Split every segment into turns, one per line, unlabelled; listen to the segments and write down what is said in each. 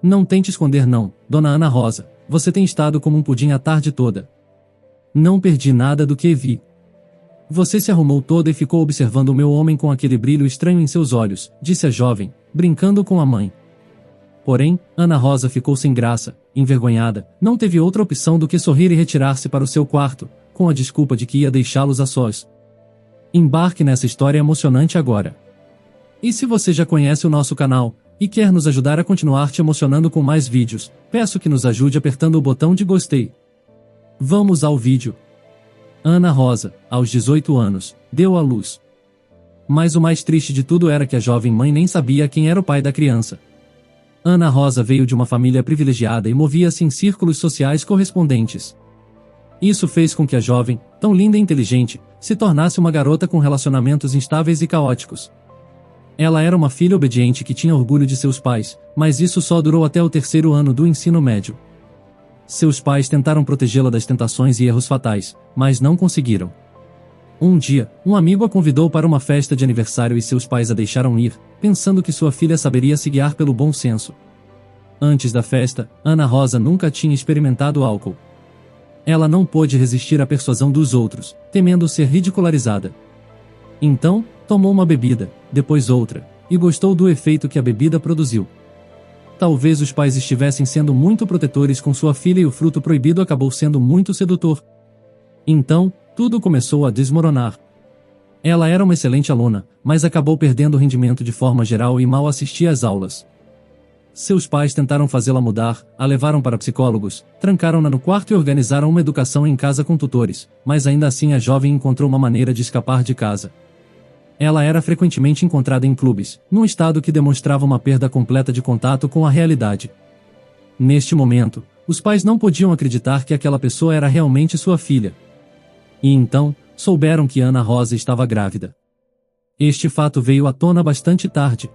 Não tente esconder não, Dona Ana Rosa, você tem estado como um pudim a tarde toda. Não perdi nada do que vi. Você se arrumou toda e ficou observando o meu homem com aquele brilho estranho em seus olhos, disse a jovem, brincando com a mãe. Porém, Ana Rosa ficou sem graça, envergonhada, não teve outra opção do que sorrir e retirar-se para o seu quarto, com a desculpa de que ia deixá-los a sós. Embarque nessa história emocionante agora. E se você já conhece o nosso canal, e quer nos ajudar a continuar te emocionando com mais vídeos, peço que nos ajude apertando o botão de gostei. Vamos ao vídeo. Ana Rosa, aos 18 anos, deu à luz. Mas o mais triste de tudo era que a jovem mãe nem sabia quem era o pai da criança. Ana Rosa veio de uma família privilegiada e movia-se em círculos sociais correspondentes. Isso fez com que a jovem, tão linda e inteligente, se tornasse uma garota com relacionamentos instáveis e caóticos. Ela era uma filha obediente que tinha orgulho de seus pais, mas isso só durou até o 3º ano do ensino médio. Seus pais tentaram protegê-la das tentações e erros fatais, mas não conseguiram. Um dia, um amigo a convidou para uma festa de aniversário e seus pais a deixaram ir, pensando que sua filha saberia se guiar pelo bom senso. Antes da festa, Ana Rosa nunca tinha experimentado álcool. Ela não pôde resistir à persuasão dos outros, temendo ser ridicularizada. Então, tomou uma bebida, depois outra, e gostou do efeito que a bebida produziu. Talvez os pais estivessem sendo muito protetores com sua filha e o fruto proibido acabou sendo muito sedutor. Então, tudo começou a desmoronar. Ela era uma excelente aluna, mas acabou perdendo o rendimento de forma geral e mal assistia às aulas. Seus pais tentaram fazê-la mudar, a levaram para psicólogos, trancaram-na no quarto e organizaram uma educação em casa com tutores, mas ainda assim a jovem encontrou uma maneira de escapar de casa. Ela era frequentemente encontrada em clubes, num estado que demonstrava uma perda completa de contato com a realidade. Neste momento, os pais não podiam acreditar que aquela pessoa era realmente sua filha. E então, souberam que Ana Rosa estava grávida. Este fato veio à tona bastante tarde.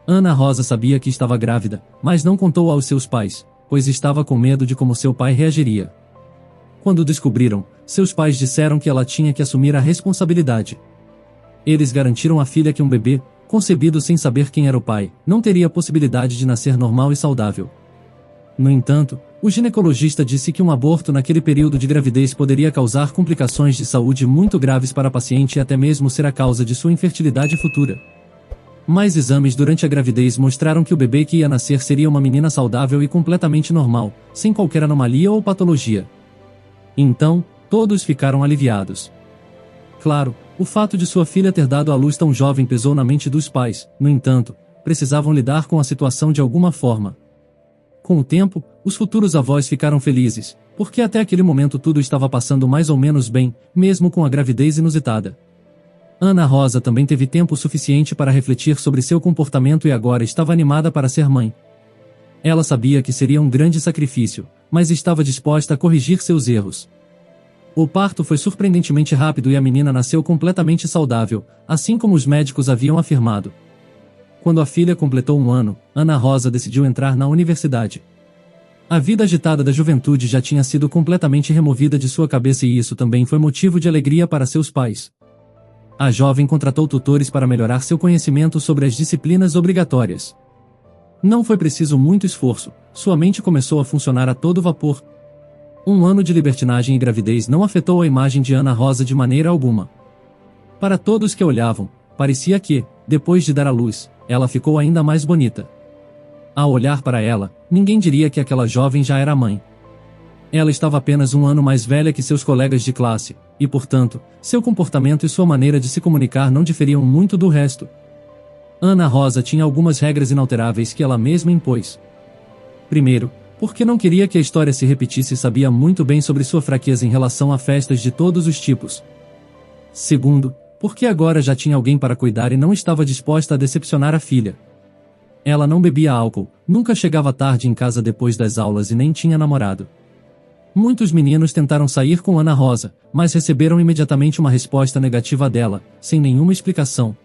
Ana Rosa sabia que estava grávida, mas não contou aos seus pais, pois estava com medo de como seu pai reagiria. Quando descobriram, seus pais disseram que ela tinha que assumir a responsabilidade. Eles garantiram à filha que um bebê, concebido sem saber quem era o pai, não teria possibilidade de nascer normal e saudável. No entanto, o ginecologista disse que um aborto naquele período de gravidez poderia causar complicações de saúde muito graves para a paciente e até mesmo ser a causa de sua infertilidade futura. Mais exames durante a gravidez mostraram que o bebê que ia nascer seria uma menina saudável e completamente normal, sem qualquer anomalia ou patologia. Então, todos ficaram aliviados. Claro, o fato de sua filha ter dado à luz tão jovem pesou na mente dos pais, no entanto, precisavam lidar com a situação de alguma forma. Com o tempo, os futuros avós ficaram felizes, porque até aquele momento tudo estava passando mais ou menos bem, mesmo com a gravidez inusitada. Ana Rosa também teve tempo suficiente para refletir sobre seu comportamento e agora estava animada para ser mãe. Ela sabia que seria um grande sacrifício, mas estava disposta a corrigir seus erros. O parto foi surpreendentemente rápido e a menina nasceu completamente saudável, assim como os médicos haviam afirmado. Quando a filha completou 1 ano, Ana Rosa decidiu entrar na universidade. A vida agitada da juventude já tinha sido completamente removida de sua cabeça e isso também foi motivo de alegria para seus pais. A jovem contratou tutores para melhorar seu conhecimento sobre as disciplinas obrigatórias. Não foi preciso muito esforço, sua mente começou a funcionar a todo vapor. 1 ano de libertinagem e gravidez não afetou a imagem de Ana Rosa de maneira alguma. Para todos que a olhavam, parecia que, depois de dar à luz, ela ficou ainda mais bonita. Ao olhar para ela, ninguém diria que aquela jovem já era mãe. Ela estava apenas 1 ano mais velha que seus colegas de classe, e portanto, seu comportamento e sua maneira de se comunicar não diferiam muito do resto. Ana Rosa tinha algumas regras inalteráveis que ela mesma impôs. Primeiro, porque não queria que a história se repetisse e sabia muito bem sobre sua fraqueza em relação a festas de todos os tipos. Segundo, porque agora já tinha alguém para cuidar e não estava disposta a decepcionar a filha. Ela não bebia álcool, nunca chegava tarde em casa depois das aulas e nem tinha namorado. Muitos meninos tentaram sair com Ana Rosa, mas receberam imediatamente uma resposta negativa dela, sem nenhuma explicação.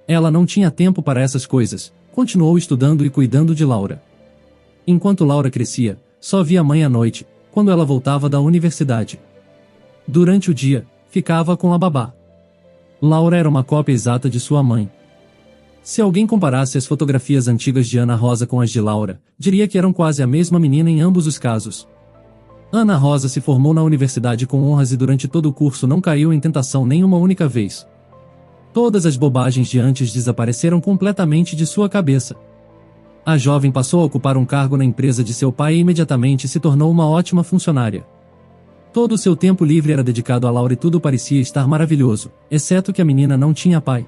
Ela não tinha tempo para essas coisas, continuou estudando e cuidando de Laura. Enquanto Laura crescia, só via a mãe à noite, quando ela voltava da universidade. Durante o dia, ficava com a babá. Laura era uma cópia exata de sua mãe. Se alguém comparasse as fotografias antigas de Ana Rosa com as de Laura, diria que eram quase a mesma menina em ambos os casos. Ana Rosa se formou na universidade com honras e durante todo o curso não caiu em tentação nenhuma única vez. Todas as bobagens de antes desapareceram completamente de sua cabeça. A jovem passou a ocupar um cargo na empresa de seu pai e imediatamente se tornou uma ótima funcionária. Todo o seu tempo livre era dedicado a Laura e tudo parecia estar maravilhoso, exceto que a menina não tinha pai.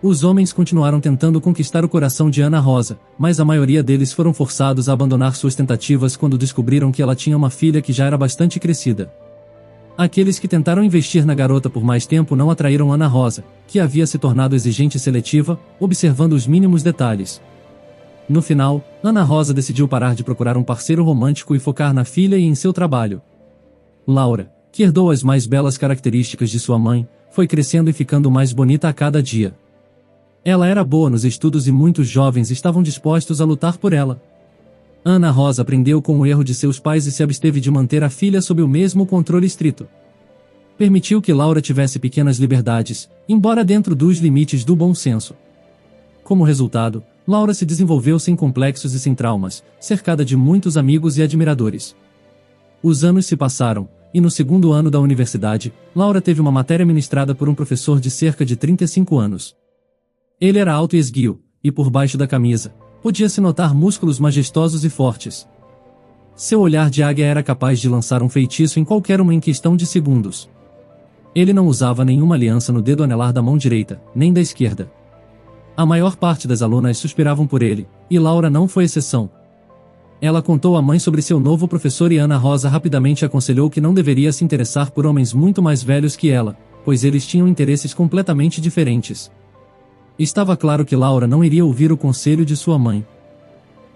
Os homens continuaram tentando conquistar o coração de Ana Rosa, mas a maioria deles foram forçados a abandonar suas tentativas quando descobriram que ela tinha uma filha que já era bastante crescida. Aqueles que tentaram investir na garota por mais tempo não atraíram Ana Rosa, que havia se tornado exigente e seletiva, observando os mínimos detalhes. No final, Ana Rosa decidiu parar de procurar um parceiro romântico e focar na filha e em seu trabalho. Laura, que herdou as mais belas características de sua mãe, foi crescendo e ficando mais bonita a cada dia. Ela era boa nos estudos e muitos jovens estavam dispostos a lutar por ela. Ana Rosa aprendeu com o erro de seus pais e se absteve de manter a filha sob o mesmo controle estrito. Permitiu que Laura tivesse pequenas liberdades, embora dentro dos limites do bom senso. Como resultado, Laura se desenvolveu sem complexos e sem traumas, cercada de muitos amigos e admiradores. Os anos se passaram, e no segundo ano da universidade, Laura teve uma matéria ministrada por um professor de cerca de 35 anos. Ele era alto e esguio, e por baixo da camisa, podia-se notar músculos majestosos e fortes. Seu olhar de águia era capaz de lançar um feitiço em qualquer uma em questão de segundos. Ele não usava nenhuma aliança no dedo anelar da mão direita, nem da esquerda. A maior parte das alunas suspiravam por ele, e Laura não foi exceção. Ela contou à mãe sobre seu novo professor e Ana Rosa rapidamente aconselhou que não deveria se interessar por homens muito mais velhos que ela, pois eles tinham interesses completamente diferentes. Estava claro que Laura não iria ouvir o conselho de sua mãe.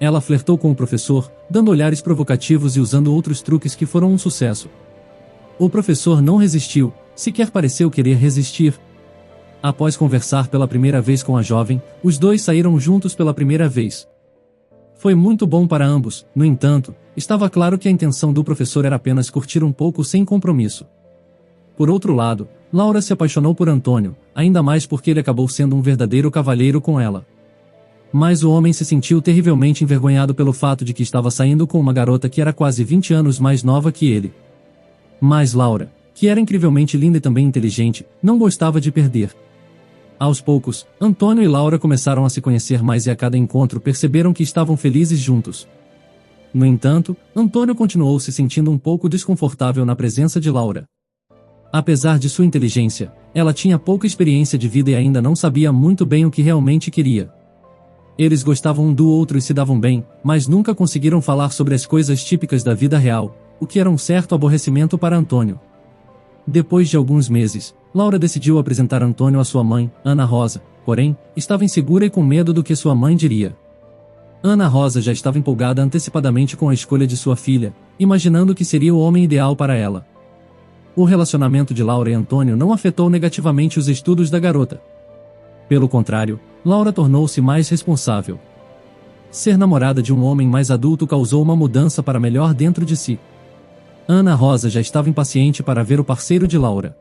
Ela flertou com o professor, dando olhares provocativos e usando outros truques que foram um sucesso. O professor não resistiu, sequer pareceu querer resistir. Após conversar pela primeira vez com a jovem, os dois saíram juntos pela primeira vez. Foi muito bom para ambos, no entanto, estava claro que a intenção do professor era apenas curtir um pouco sem compromisso. Por outro lado, Laura se apaixonou por Antônio, ainda mais porque ele acabou sendo um verdadeiro cavalheiro com ela. Mas o homem se sentiu terrivelmente envergonhado pelo fato de que estava saindo com uma garota que era quase 20 anos mais nova que ele. Mas Laura, que era incrivelmente linda e também inteligente, não gostava de perder. Aos poucos, Antônio e Laura começaram a se conhecer mais e a cada encontro perceberam que estavam felizes juntos. No entanto, Antônio continuou se sentindo um pouco desconfortável na presença de Laura. Apesar de sua inteligência, ela tinha pouca experiência de vida e ainda não sabia muito bem o que realmente queria. Eles gostavam um do outro e se davam bem, mas nunca conseguiram falar sobre as coisas típicas da vida real, o que era um certo aborrecimento para Antônio. Depois de alguns meses, Laura decidiu apresentar Antônio à sua mãe, Ana Rosa, porém, estava insegura e com medo do que sua mãe diria. Ana Rosa já estava empolgada antecipadamente com a escolha de sua filha, imaginando que seria o homem ideal para ela. O relacionamento de Laura e Antônio não afetou negativamente os estudos da garota. Pelo contrário, Laura tornou-se mais responsável. Ser namorada de um homem mais adulto causou uma mudança para melhor dentro de si. Ana Rosa já estava impaciente para ver o parceiro de Laura.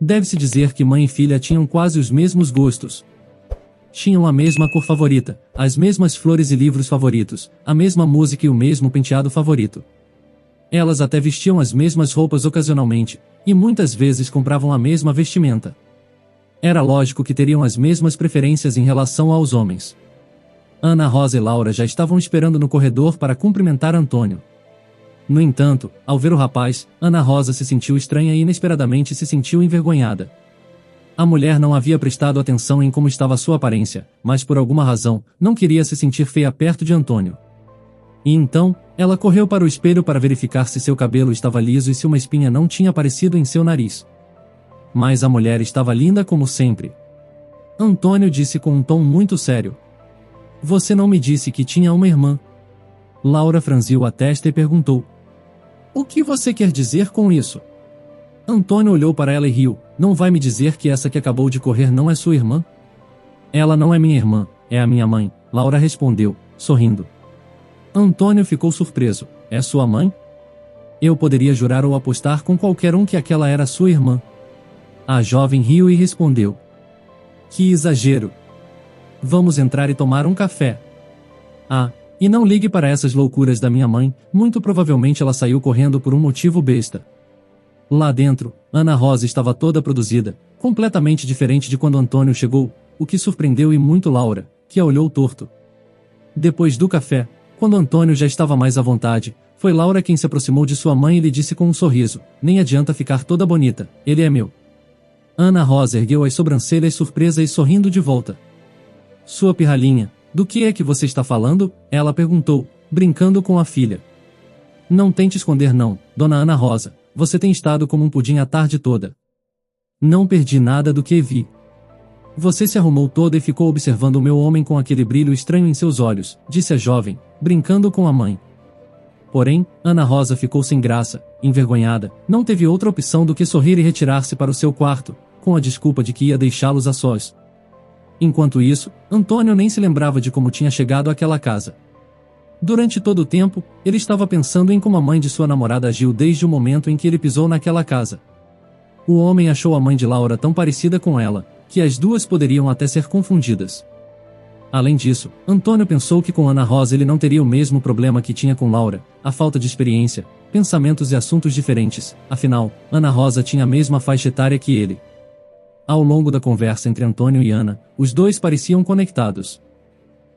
Deve-se dizer que mãe e filha tinham quase os mesmos gostos. Tinham a mesma cor favorita, as mesmas flores e livros favoritos, a mesma música e o mesmo penteado favorito. Elas até vestiam as mesmas roupas ocasionalmente, e muitas vezes compravam a mesma vestimenta. Era lógico que teriam as mesmas preferências em relação aos homens. Ana Rosa e Laura já estavam esperando no corredor para cumprimentar Antônio. No entanto, ao ver o rapaz, Ana Rosa se sentiu estranha e inesperadamente se sentiu envergonhada. A mulher não havia prestado atenção em como estava sua aparência, mas por alguma razão, não queria se sentir feia perto de Antônio. E então, ela correu para o espelho para verificar se seu cabelo estava liso e se uma espinha não tinha aparecido em seu nariz. Mas a mulher estava linda como sempre. Antônio disse com um tom muito sério: "Você não me disse que tinha uma irmã?" Laura franziu a testa e perguntou: "O que você quer dizer com isso?" Antônio olhou para ela e riu: "Não vai me dizer que essa que acabou de correr não é sua irmã?" "Ela não é minha irmã, é a minha mãe", Laura respondeu, sorrindo. Antônio ficou surpreso: "É sua mãe?" "Eu poderia jurar ou apostar com qualquer um que aquela era sua irmã." A jovem riu e respondeu: "Que exagero! Vamos entrar e tomar um café. Ah, e não ligue para essas loucuras da minha mãe, muito provavelmente ela saiu correndo por um motivo besta. Lá dentro, Ana Rosa estava toda produzida, completamente diferente de quando Antônio chegou, o que surpreendeu e muito Laura, que a olhou torto. Depois do café, quando Antônio já estava mais à vontade, foi Laura quem se aproximou de sua mãe e lhe disse com um sorriso: nem adianta ficar toda bonita, ele é meu. Ana Rosa ergueu as sobrancelhas surpresa e sorrindo de volta. Sua pirralhinha, do que é que você está falando? Ela perguntou, brincando com a filha. Não tente esconder não, dona Ana Rosa, você tem estado como um pudim a tarde toda. Não perdi nada do que vi. Você se arrumou toda e ficou observando o meu homem com aquele brilho estranho em seus olhos, disse a jovem, brincando com a mãe. Porém, Ana Rosa ficou sem graça, envergonhada, não teve outra opção do que sorrir e retirar-se para o seu quarto, com a desculpa de que ia deixá-los a sós. Enquanto isso, Antônio nem se lembrava de como tinha chegado àquela casa. Durante todo o tempo, ele estava pensando em como a mãe de sua namorada agiu desde o momento em que ele pisou naquela casa. O homem achou a mãe de Laura tão parecida com ela, que as duas poderiam até ser confundidas. Além disso, Antônio pensou que com Ana Rosa ele não teria o mesmo problema que tinha com Laura, a falta de experiência, pensamentos e assuntos diferentes, afinal, Ana Rosa tinha a mesma faixa etária que ele. Ao longo da conversa entre Antônio e Ana, os dois pareciam conectados.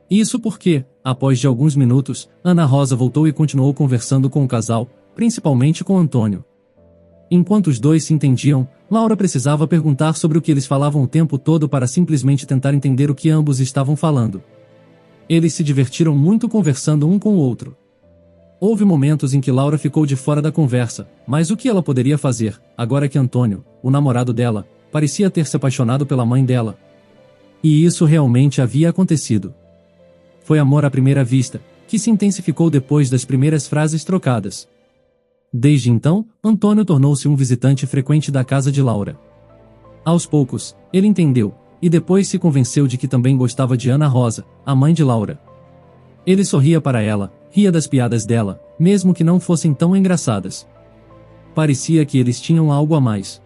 Isso porque, após de alguns minutos, Ana Rosa voltou e continuou conversando com o casal, principalmente com Antônio. Enquanto os dois se entendiam, Laura precisava perguntar sobre o que eles falavam o tempo todo para simplesmente tentar entender o que ambos estavam falando. Eles se divertiram muito conversando um com o outro. Houve momentos em que Laura ficou de fora da conversa, mas o que ela poderia fazer, agora que Antônio, o namorado dela, parecia ter se apaixonado pela mãe dela? E isso realmente havia acontecido. Foi amor à primeira vista, que se intensificou depois das primeiras frases trocadas. Desde então, Antônio tornou-se um visitante frequente da casa de Laura. Aos poucos, ele entendeu, e depois se convenceu de que também gostava de Ana Rosa, a mãe de Laura. Ele sorria para ela, ria das piadas dela, mesmo que não fossem tão engraçadas. Parecia que eles tinham algo a mais.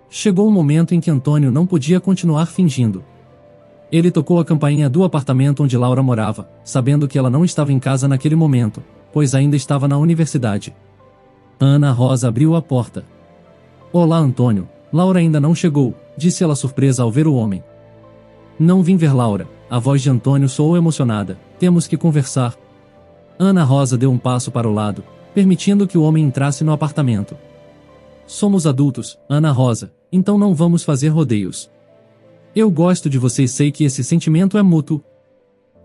Chegou um momento em que Antônio não podia continuar fingindo. Ele tocou a campainha do apartamento onde Laura morava, sabendo que ela não estava em casa naquele momento, pois ainda estava na universidade. Ana Rosa abriu a porta. Olá, Antônio, Laura ainda não chegou, disse ela surpresa ao ver o homem. Não vim ver Laura, a voz de Antônio soou emocionada, temos que conversar. Ana Rosa deu um passo para o lado, permitindo que o homem entrasse no apartamento. Somos adultos, Ana Rosa, então não vamos fazer rodeios. Eu gosto de você e sei que esse sentimento é mútuo.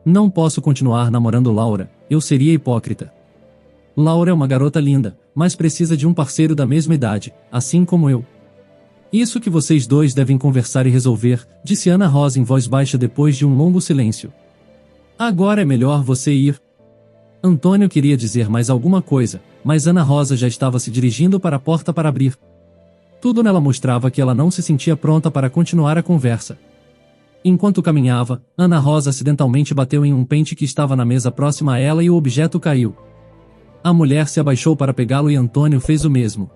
Não posso continuar namorando Laura, eu seria hipócrita. Laura é uma garota linda, mas precisa de um parceiro da mesma idade, assim como eu. Isso que vocês dois devem conversar e resolver, disse Ana Rosa em voz baixa depois de um longo silêncio. Agora é melhor você ir. Antônio queria dizer mais alguma coisa, mas Ana Rosa já estava se dirigindo para a porta para abrir. Tudo nela mostrava que ela não se sentia pronta para continuar a conversa. Enquanto caminhava, Ana Rosa acidentalmente bateu em um pente que estava na mesa próxima a ela e o objeto caiu. A mulher se abaixou para pegá-lo e Antônio fez o mesmo.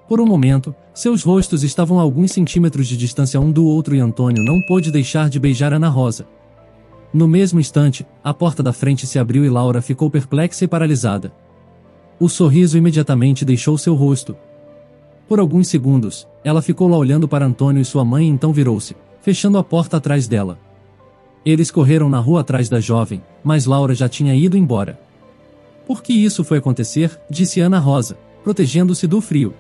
Por um momento, seus rostos estavam a alguns centímetros de distância um do outro e Antônio não pôde deixar de beijar Ana Rosa. No mesmo instante, a porta da frente se abriu e Laura ficou perplexa e paralisada. O sorriso imediatamente deixou seu rosto. Por alguns segundos, ela ficou lá olhando para Antônio e sua mãe e então virou-se, fechando a porta atrás dela. Eles correram na rua atrás da jovem, mas Laura já tinha ido embora. Por que isso foi acontecer? Disse Ana Rosa, protegendo-se do frio.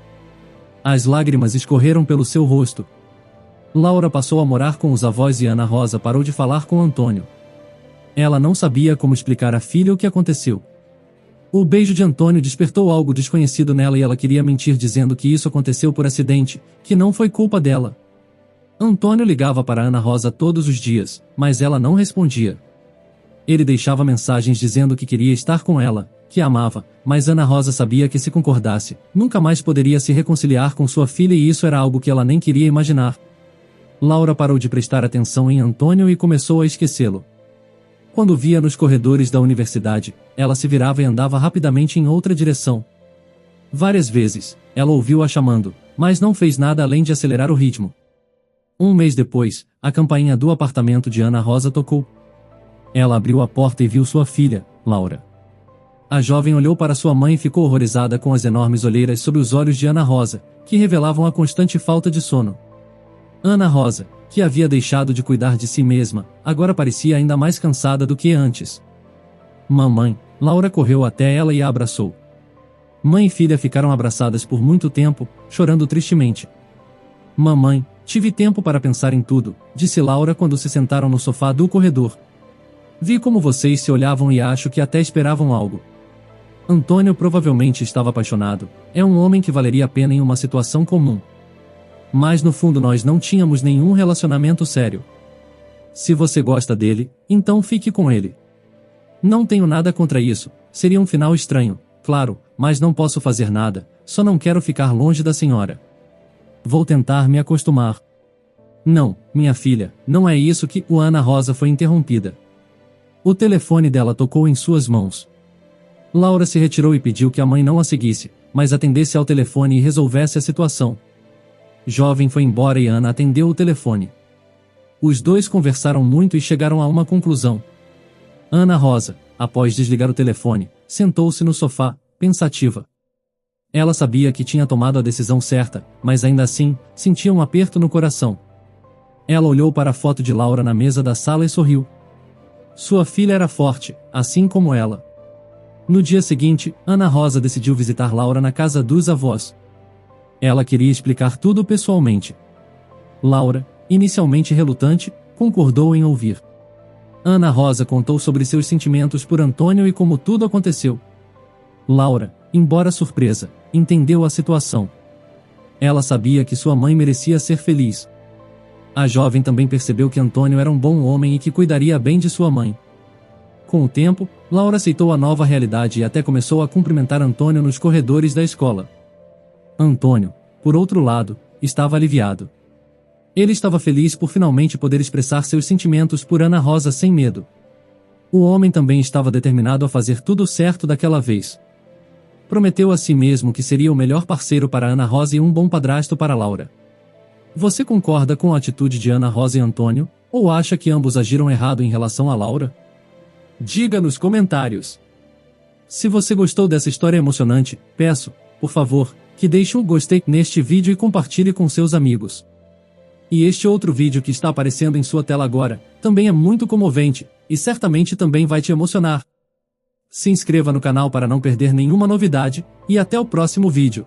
As lágrimas escorreram pelo seu rosto. Laura passou a morar com os avós e Ana Rosa parou de falar com Antônio. Ela não sabia como explicar à filha o que aconteceu. O beijo de Antônio despertou algo desconhecido nela e ela queria mentir dizendo que isso aconteceu por acidente, que não foi culpa dela. Antônio ligava para Ana Rosa todos os dias, mas ela não respondia. Ele deixava mensagens dizendo que queria estar com ela, que a amava, mas Ana Rosa sabia que se concordasse, nunca mais poderia se reconciliar com sua filha e isso era algo que ela nem queria imaginar. Laura parou de prestar atenção em Antônio e começou a esquecê-lo. Quando via nos corredores da universidade, ela se virava e andava rapidamente em outra direção. Várias vezes, ela ouviu-a chamando, mas não fez nada além de acelerar o ritmo. Um mês depois, a campainha do apartamento de Ana Rosa tocou. Ela abriu a porta e viu sua filha, Laura. A jovem olhou para sua mãe e ficou horrorizada com as enormes olheiras sob os olhos de Ana Rosa, que revelavam a constante falta de sono. Ana Rosa, que havia deixado de cuidar de si mesma, agora parecia ainda mais cansada do que antes. Mamãe, Laura correu até ela e a abraçou. Mãe e filha ficaram abraçadas por muito tempo, chorando tristemente. Mamãe, tive tempo para pensar em tudo, disse Laura quando se sentaram no sofá do corredor. Vi como vocês se olhavam e acho que até esperavam algo. Antônio provavelmente estava apaixonado, é um homem que valeria a pena em uma situação comum. Mas no fundo nós não tínhamos nenhum relacionamento sério. Se você gosta dele, então fique com ele. Não tenho nada contra isso, seria um final estranho, claro, mas não posso fazer nada, só não quero ficar longe da senhora. Vou tentar me acostumar. Não, minha filha, não é isso que... Ana Rosa foi interrompida. O telefone dela tocou em suas mãos. Laura se retirou e pediu que a mãe não a seguisse, mas atendesse ao telefone e resolvesse a situação. Jovem foi embora e Ana atendeu o telefone. Os dois conversaram muito e chegaram a uma conclusão. Ana Rosa, após desligar o telefone, sentou-se no sofá, pensativa. Ela sabia que tinha tomado a decisão certa, mas ainda assim, sentia um aperto no coração. Ela olhou para a foto de Laura na mesa da sala e sorriu. Sua filha era forte, assim como ela. No dia seguinte, Ana Rosa decidiu visitar Laura na casa dos avós. Ela queria explicar tudo pessoalmente. Laura, inicialmente relutante, concordou em ouvir. Ana Rosa contou sobre seus sentimentos por Antônio e como tudo aconteceu. Laura, embora surpresa, entendeu a situação. Ela sabia que sua mãe merecia ser feliz. A jovem também percebeu que Antônio era um bom homem e que cuidaria bem de sua mãe. Com o tempo, Laura aceitou a nova realidade e até começou a cumprimentar Antônio nos corredores da escola. Antônio, por outro lado, estava aliviado. Ele estava feliz por finalmente poder expressar seus sentimentos por Ana Rosa sem medo. O homem também estava determinado a fazer tudo certo daquela vez. Prometeu a si mesmo que seria o melhor parceiro para Ana Rosa e um bom padrasto para Laura. Você concorda com a atitude de Ana Rosa e Antônio, ou acha que ambos agiram errado em relação a Laura? Diga nos comentários. Se você gostou dessa história emocionante, peço, por favor, que deixe um gostei neste vídeo e compartilhe com seus amigos. E este outro vídeo que está aparecendo em sua tela agora, também é muito comovente, e certamente também vai te emocionar. Se inscreva no canal para não perder nenhuma novidade, e até o próximo vídeo.